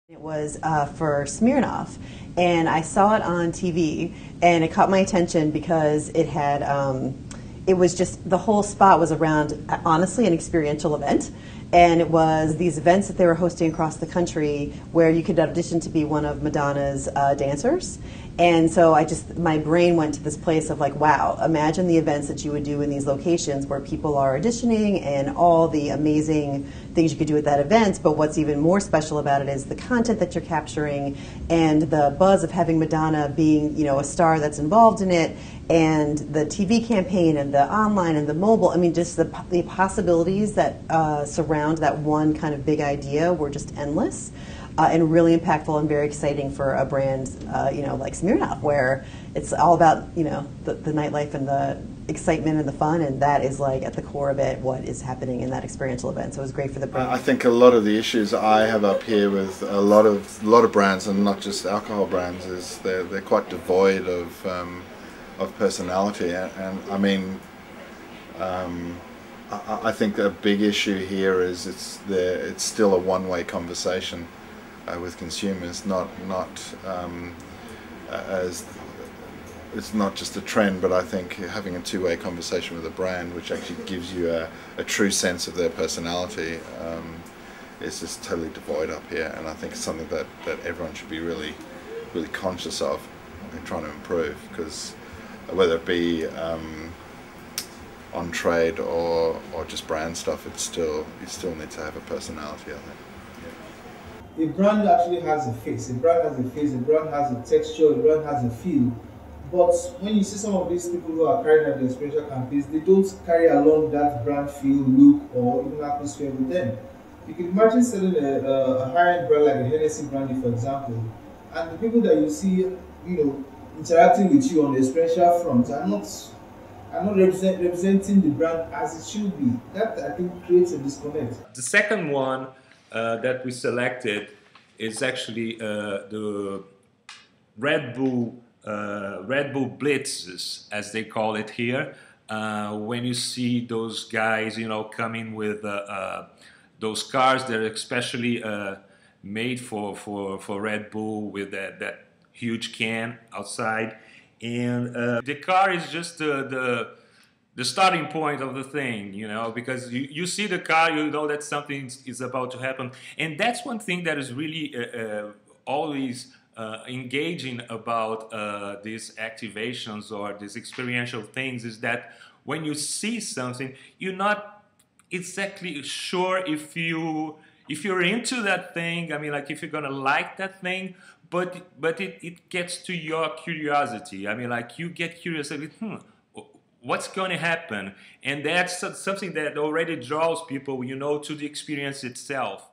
It was for Smirnoff, and I saw it on TV, and it caught my attention because it had, it was just, the whole spot was around, honestly, an experiential event. And it was these events that they were hosting across the country where you could audition to be one of Madonna's dancers. And so my brain went to this place of like, wow, imagine the events that you would do in these locations where people are auditioning and all the amazing things you could do at that event. But what's even more special about it is the content that you're capturing and the buzz of having Madonna being, you know, a star that's involved in it, and the TV campaign and the online and the mobile. I mean, just the possibilities that surround that one kind of big idea were just endless. And really impactful and very exciting for a brand, you know, like Smirnoff, where it's all about, you know, the nightlife and the excitement and the fun, and that is like at the core of it what is happening in that experiential event. So it was great for the brand. I think a lot of the issues I have up here with a lot of brands, and not just alcohol brands, is they're quite devoid of personality, and I mean. I think a big issue here is it's still a one-way conversation with consumers, as it's not just a trend, but I think having a two-way conversation with a brand which actually gives you a true sense of their personality is just totally devoid up here, and I think it's something that everyone should be really conscious of and trying to improve, because whether it be on trade or just brand stuff, you still need to have a personality, I think. A brand actually has a face. A brand has a face. A brand has a texture. A brand has a feel. But when you see some of these people who are carrying out the experiential campaigns, they don't carry along that brand feel, look, or even atmosphere with them. You can imagine selling a high-end brand like a Hennessy brandy, for example, and the people that you see, you know, interacting with you on the experiential front are not representing the brand as it should be. That, I think, creates a disconnect. The second one that we selected is actually the Red Bull Blitzes, as they call it here. When you see those guys, you know, coming with those cars that are especially made for Red Bull, with that huge can outside. And the car is just the starting point of the thing, you know, because you see the car, you know that something is about to happen. And that's one thing that is really always engaging about these activations or these experiential things, is that when you see something, you're not exactly sure if you're into that thing. I mean, like, if you're gonna like that thing. But it gets to your curiosity. I mean, like, you get curious, like, what's going to happen? And that's something that already draws people, you know, to the experience itself.